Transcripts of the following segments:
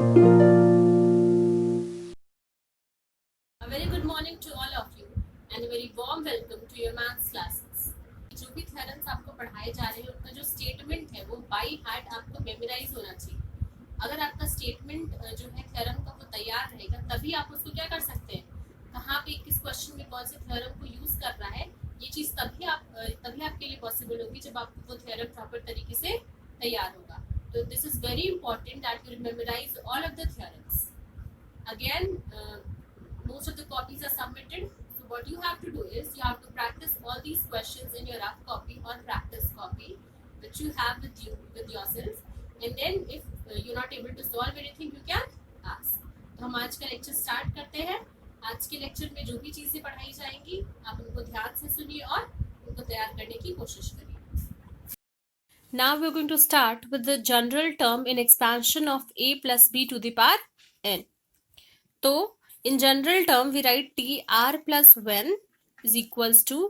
A very good morning to all of you and a very warm welcome to your maths classes. जो भी theorems आपको पढ़ाए जा रहे हैं उनका जो स्टेटमेंट है वो बाई हार्ट आपको मेमोराइज होना चाहिए। अगर आपका स्टेटमेंट जो है थ्योरम का वो तैयार रहेगा तभी आप उसको क्या कर सकते हैं, कहाँ पे किस क्वेश्चन में कौन से थ्योरम को यूज करना है, ये चीज तभी आपके लिए पॉसिबल होगी जब आपको वो थ्योरम प्रॉपर तरीके से तैयार होगा। तो this is very important that you memorize all of the theorems. Again, most of the copies are submitted. So what you have to do is you have to practice all these questions in your rough copy or practice copy which you have with yourself. And then if you're not able to solve anything, you can ask. तो हम आज का lecture start करते हैं। आज के lecture में जो भी चीज़ें पढ़ाई जाएंगी आप उनको ध्यान से सुनिए और उनको तैयार करने की कोशिश करिए। Now we are going to start with the general term in expansion of a plus b to the power n. तो in general term we write tr plus 1 is equals to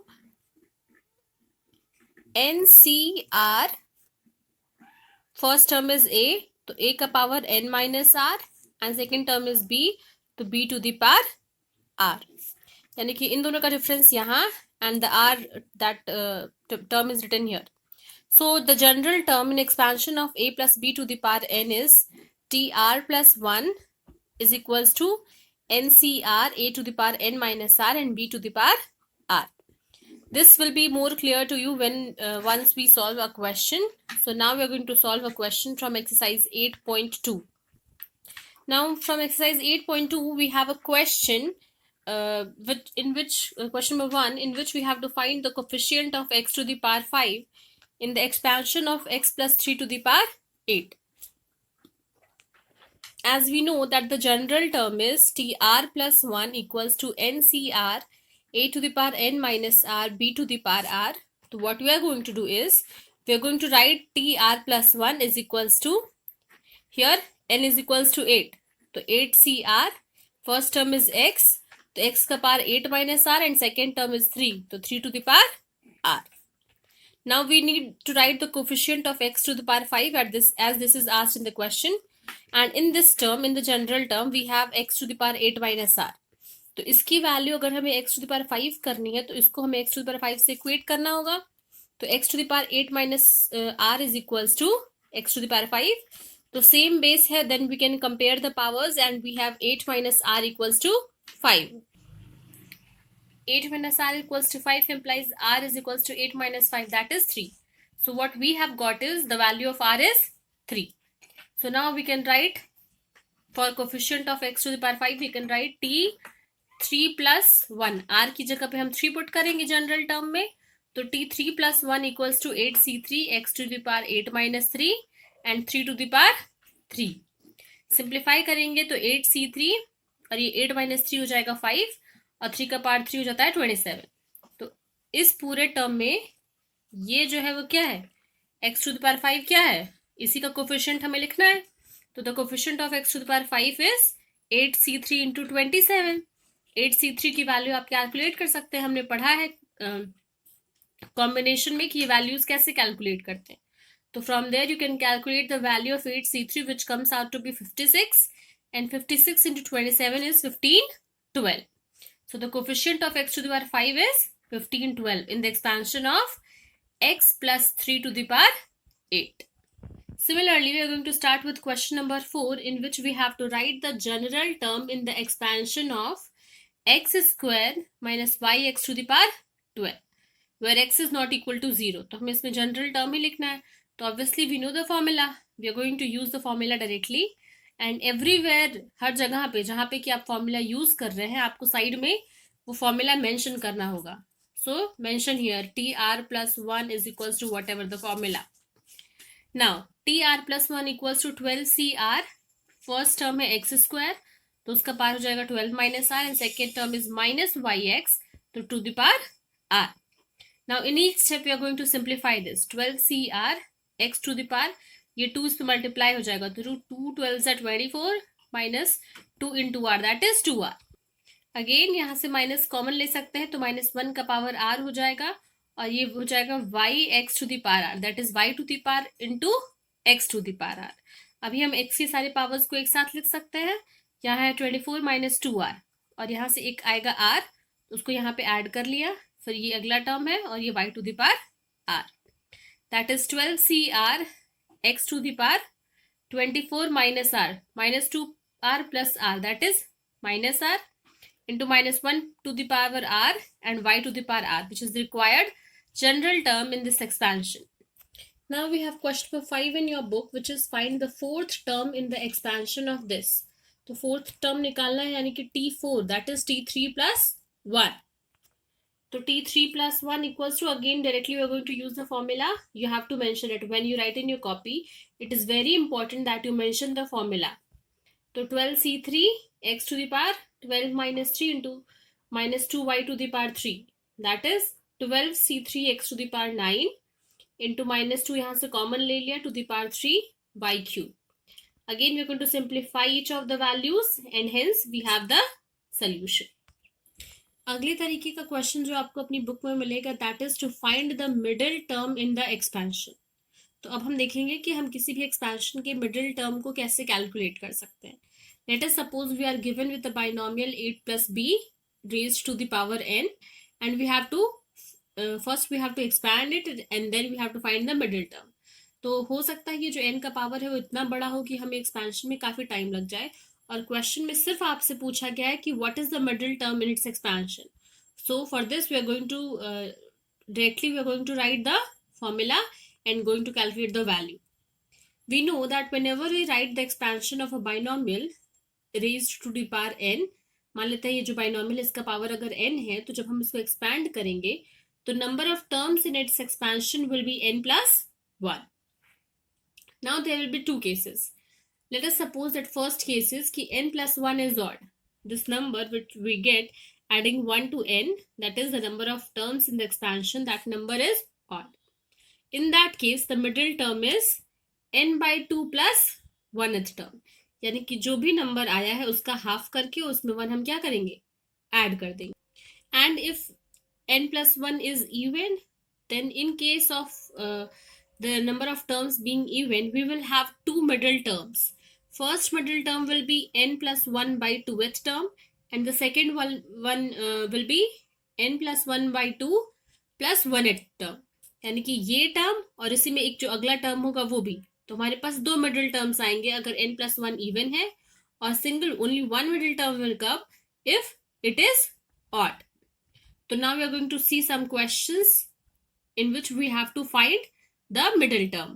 ncr. First term is a, तो a का power n minus r and second term is b, तो b to the power r. यानी कि इन दोनों का difference यहाँ and the r that term is written here. So the general term in expansion of a plus b to the power n is tr plus 1 is equals to ncr a to the power n minus r and b to the power r. This will be more clear to you when once we solve a question. So now we are going to solve a question from exercise 8.2. Now from exercise 8.2 we have a question question number 1 in which we have to find the coefficient of x to the power 5 in the expansion of x plus 3 to the power 8. As we know that the general term is tr plus 1 equals to ncr a to the power n minus r b to the power r. So what we are going to do is we are going to write tr plus 1 is equals to, here n is equals to 8. So 8cr, first term is x, तो x का power 8 minus r and second term is 3, तो 3 to the power r. Now we need to write the coefficient of x to the power 5 as this is asked in the question. And in this term, in the general term, we have x to the power 8 minus r. तो इसकी value अगर हमें x to the power 5 करनी है तो इसको हमें x to the power 5 से इक्वेट करना होगा। तो x to the power 8 minus r is equals to x to the power 5. तो सेम बेस है, then we can compare the powers and we have 8 minus r equals to 5. 8 minus r equals to 5 implies r is equals to 8 minus 5, that is 3. So what we have got is the value of r is 3. So now we can write for coefficient of x to the power 5 we can write t 3 plus 1. r की जगह पे हम 3 put करेंगे general term में, तो t 3 plus 1 equals to 8c3 x to the power 8 minus 3 and 3 to the power 3. Simplify करेंगे तो 8c3 और ये 8 minus 3 हो जाएगा 5 और 3 का पावर 3 हो जाता है 27. तो इस पूरे टर्म में ये जो है वो क्या है, x to the power 5 क्या है, इसी का कोफिशिएंट हमें लिखना है। तो the coefficient of x to the power 5 is 8c3 into 27. 8c3 की वैल्यू आप कैलकुलेट कर सकते हैं, हमने पढ़ा है कॉम्बिनेशन में कि ये वैल्यूज कैसे कैलकुलेट करते हैं। तो from there you can calculate the value of 8c3 which comes out to be 56 and 56 into 27 is 1512. So the coefficient of x to the power 5 is 1512 in the expansion of x plus 3 to the power 8. Similarly, we are going to start with question number 4 in which we have to write the general term in the expansion of x square minus yx to the power 12 where x is not equal to 0. तो हमें इसमें general term ही लिखना है। तो obviously we know the formula. We are going to use the formula directly. And everywhere, हर जगह पे जहाँ पे कि आप फॉर्मूला यूज कर रहे हैं आपको साइड में वो फॉर्मूला मेंशन करना होगा। So mention here T R plus 1 is equals to whatever the formula. Now T R plus 1 equals to 12cr, first term है एक्स स्क्वायर तो उसका पावर हो जाएगा 12 minus R and second term is minus Y X तो to the power R. Now in each step we are going to simplify this 12cr x to the power, ये 2 इस पे multiply हो जाएगा तो 2 12 24 minus 2 into R that is 2r. Again यहाँ से minus common ले सकते हैं तो माइनस 1 का पावर r हो जाएगा और ये हो जाएगा y x to the power r that is y to the power into x to the power r. अभी हम x की सारी पावर्स को एक साथ लिख सकते हैं। यहाँ है 24 माइनस 2r और यहाँ से एक आएगा r, उसको यहाँ पे ऐड कर लिया, फिर ये अगला टर्म है और ये y to the power r, that is 12cr x to the power 24 minus r minus 2r plus r, that is minus r into minus 1 to the power r and y to the power r, which is the required general term in this expansion. Now we have question number 5 in your book, which is find the fourth term in the expansion of this. तो fourth term निकालना है, यानी कि t4, that is t3 plus 1. तो t3 plus 1 equals to, again directly we are going to use the formula. You have to mention it when you write in your copy. It is very important that you mention the formula. तो 12c3 x to the power 12 minus 3 into minus 2y to the power 3, that is 12c3 x to the power 9 into minus 2 यहाँ से common ले लिया to the power 3 y cube. Again we are going to simplify each of the values and hence we have the solution. अगले तरीके का question जो आपको अपनी बुक में मिलेगा, that is to find the middle term in the expansion. तो अब हम देखेंगे कि हम किसी भी एक्सपेंशन के मिडिल टर्म को कैसे कैलकुलेट कर सकते हैं. Let us suppose we are given with the binomial 8 plus b raised to the power n, and we have to first we have to expand it and then we have to find the middle term. तो हो सकता है कि जो n का power है वो इतना बड़ा हो कि हमें एक्सपेंशन में काफी टाइम लग जाए, और क्वेश्चन में सिर्फ आपसे पूछा गया है कि what is the middle term in its expansion. So for this we are going to directly we are going to write the formula and going to calculate the value. We know that whenever we write the expansion of a binomial raised to the power n, मान लेते हैं ये जो binomial इसका power अगर n है, तो जब हम इसको एक्सपैंड करेंगे तो number of terms in its expansion will be n plus 1. Now there will be two cases. Let us suppose that first case is कि n plus 1 is odd. This number which we get adding 1 to n, that is the number of terms in the expansion, that number is odd. In that case the middle term is n by 2 plus 1th term, यानी कि जो भी number आया है उसका half करके उसमें 1 हम क्या करेंगे, ऐड कर देंगे. And if n plus 1 is even, then in case of the number of terms being even, we will have two middle terms. First middle term will be n plus 1 by 2th term, and the second one will be n plus 1 by 2 plus 1th term. यानी कि ये term और इसी में एक जो अगला term होगा वो भी, तो हमारे पास दो मिडिल टर्म्स आएंगे अगर n plus 1 इवन है, और single only one middle term will come if it is odd. तो now we are going to see some questions in which we have to find the middle term.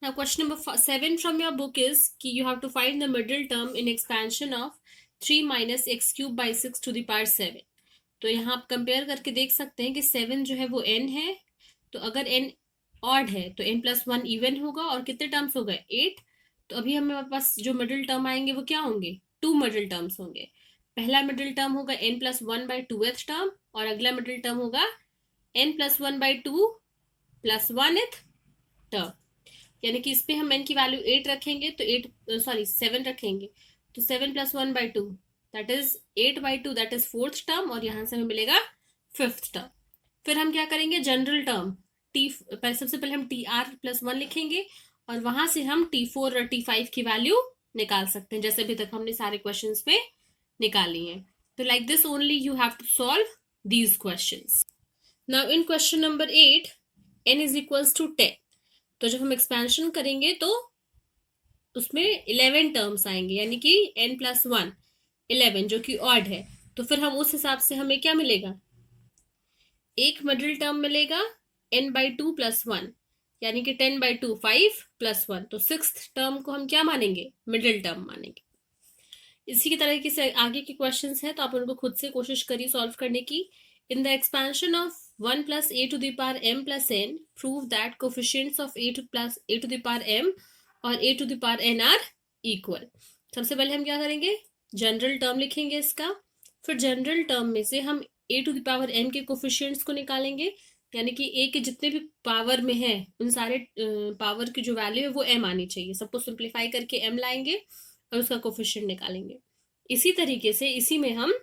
Now question number 7 from your book is कि you have to find the middle term in expansion of 3 minus x cube by 6 to the power 7. तो यहाँ आप compare करके देख सकते हैं कि 7 जो है वो n है, तो अगर n ऑड है तो n plus 1 इवन होगा, और कितने टर्म्स हो गए, 8. तो अभी हमारे पास जो मिडिल टर्म आएंगे वो क्या होंगे, टू मिडिल टर्म्स होंगे. पहला मिडिल टर्म होगा n plus 1 by 2th term, और अगला मिडिल टर्म होगा n plus 1 by 2 plus 1th term. यानी कि इस पे हम n की वैल्यू 8 रखेंगे तो 7 रखेंगे, तो 7 plus 1 by 2 that is 8 by 2 that is 4th term, और यहाँ से हमें मिलेगा 5th टर्म. फिर हम क्या करेंगे, जनरल टर्म सबसे पहले हम tr plus 1 लिखेंगे, और वहां से हम t4 और t5 की वैल्यू निकाल सकते हैं, जैसे अभी तक हमने सारे क्वेश्चंस पे निकाली हैं. तो like this only you have to solve these questions. Now in question number 8 n is equals to 10. तो जब हम एक्सपेंशन करेंगे तो उसमें 11 टर्म्स आएंगे, यानी कि n plus 1 11 जो कि ऑड है. तो फिर हम उस हिसाब से हमें क्या मिलेगा, एक मिडिल टर्म मिलेगा n by 2 plus 1, यानी कि 10 by 2 5 plus 1. तो 6th टर्म को हम क्या मानेंगे, मिडिल टर्म मानेंगे. इसी की तरह से आगे के क्वेश्चंस हैं, तो आप उनको खुद से कोशिश करिए सॉल्व करने की. In the expansion of 1 plus a to the power m plus n, prove that coefficients of a to the power m और a to the power n are equal. सबसे पहले हम क्या करेंगे, जनरल टर्म लिखेंगे इसका, फिर जनरल टर्म में से हम a to the power m के कोफिशिएंट्स को निकालेंगे, यानी कि a के जितने भी पावर में है उन सारे पावर की जो वैल्यू है वो m आनी चाहिए. सबको सिंप्लीफाई करके m लाएंगे और उसका कोफिशिएंट निकालेंगे. इसी तरीके से इसी में हम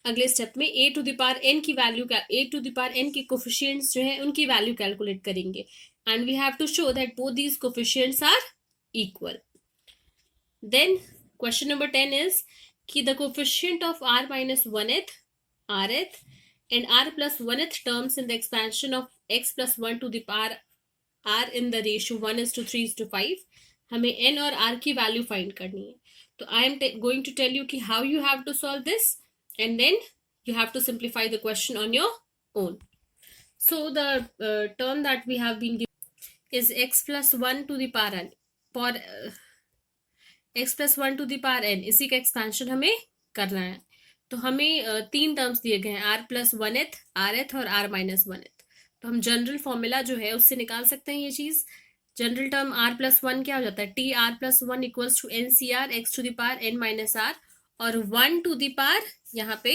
अगले स्टेप में a to the power n की value a to the power n के कोफिशिएंट्स जो है उनकी वैल्यू कैलकुलेट करेंगे. and we have to show that both these coefficients are equal. Then question number 10 is कि the coefficient of r minus 1th, rth and r plus 1th terms in the expansion of x plus 1 to the power r in the ratio 1:3:5 हमें n और r की value find करनी है. तो I am going to tell you कि how you have to solve this, and then you have to simplify the question on your own. So the term that we have been given is x plus 1 to the power n. For x plus 1 to the power n, इसी का expansion हमें करना है. तो हमें तीन terms दिए गए हैं, r plus 1th, rth और r minus 1th. तो हम जनरल फॉर्मूला जो है उससे निकाल सकते हैं ये चीज. जनरल टर्म r plus 1 क्या हो जाता है, T R plus 1 equals to N C R X to the power n minus R, और 1 टू द पावर, यहाँ पे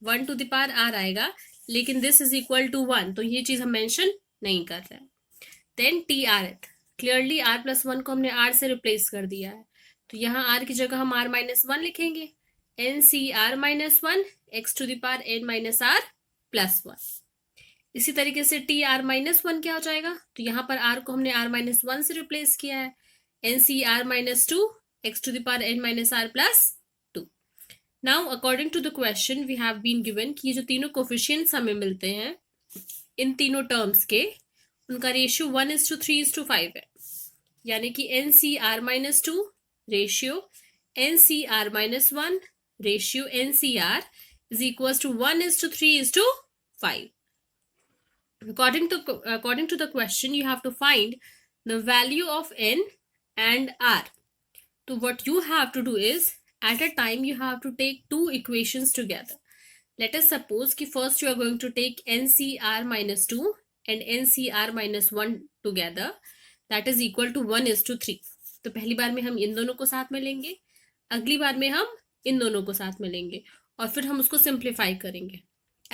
1 टू द पावर r आएगा, लेकिन दिस इज इक्वल टू 1, तो ये चीज हम मेंशन नहीं कर रहे हैं. देन टी आर एथ, क्लियरली r प्लस 1 को हमने r से रिप्लेस कर दिया है, तो यहाँ r की जगह हम r माइनस 1 लिखेंगे. N C R minus 1 X to the power n minus R plus 1. इसी तरीके से टी आर माइनस 1 क्या हो जाएगा, तो यहाँ पर r को हमने r माइनस 1 से रिप्लेस किया है. N C R minus 2 X to the power n minus R plus 2. Now according to the question we have been given कि ये जो तीनों कोफिशिएंट्स हमें मिलते हैं इन तीनों टर्म्स के, उनका रेशियो 1:3:5 है. यानी कि N C R minus 2 ratio N C R minus 1 ratio N C R is equal to 1:3:5. According to the question, you have to find the value of n and r. So what you have to do is, at a time you have to take two equations together. Let us suppose कि first you are going to take NCR minus 2 and NCR minus 1 together, that is equal to 1:3. तो पहली बार में हम इन दोनों को साथ में लेंगे, अगली बार में हम इन दोनों को साथ में लेंगे, और फिर हम उसको सिंप्लीफाई करेंगे.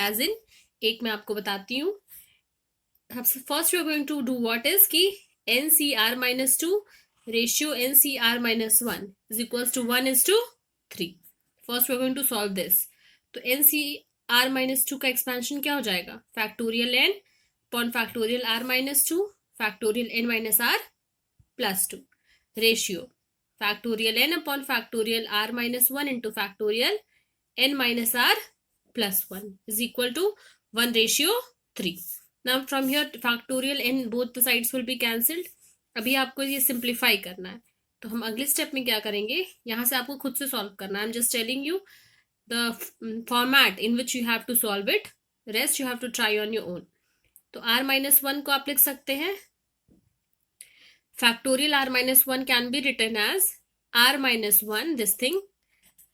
एज इन, एक मैं आपको बताती हूँ. First you are going to what what is कि NCR minus 2 ratio NCR minus 1 is equals to 1:3. First we are going to solve this. तो NCR minus 2 का एक्सपेंशन क्या हो जाएगा, factorial n upon factorial r minus 2 factorial n minus r plus 2 ratio factorial n upon factorial r minus 1 into factorial n minus r plus 1 is equal to 1:3. Now from here factorial n both the sides will be cancelled. अभी आपको ये simplify करना है, तो हम अगले step में क्या करेंगे, यहाँ से आपको खुद से सॉल्व करना है. I am just telling you the format in which you have to solve it, rest you have to try on your own. तो r minus 1 को आप लिख सकते हैं, factorial r minus 1 can be written as r minus 1, this thing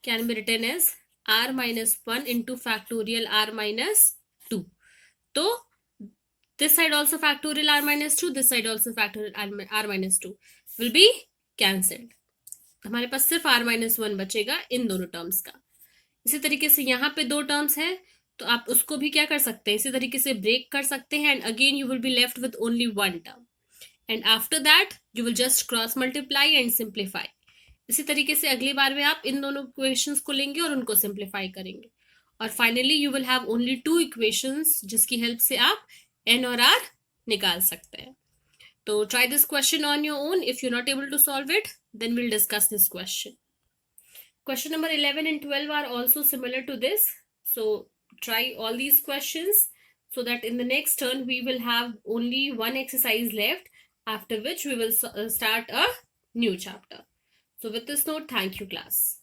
can be written as r minus 1 into factorial r minus 2. तो this side also factorial r minus 2, this side also factorial r minus 2 will be cancelled. हमारे पास सिर्फ r minus 1 बचेगा इन दोनों terms का. इसी तरीके से यहाँ पे दो टर्म्स है, तो आप उसको भी क्या कर सकते हैं, इसी तरीके से ब्रेक कर सकते हैं, and again you will be left with only one term, and after that you will just cross multiply and simplify. इसी तरीके से अगली बार में आप इन दोनों इक्वेशंस को लेंगे और उनको सिंप्लीफाई करेंगे, और finally you will have only two equations जिसकी हेल्प से आप n और r निकाल सकते हैं. तो try this question on your own. If you're not able to solve it, then we'll discuss this question. Question number 11 and 12 are also similar to this. So try all these questions so that in the next turn we will have only one exercise left, after which we will start a new chapter. So with this note, thank you class.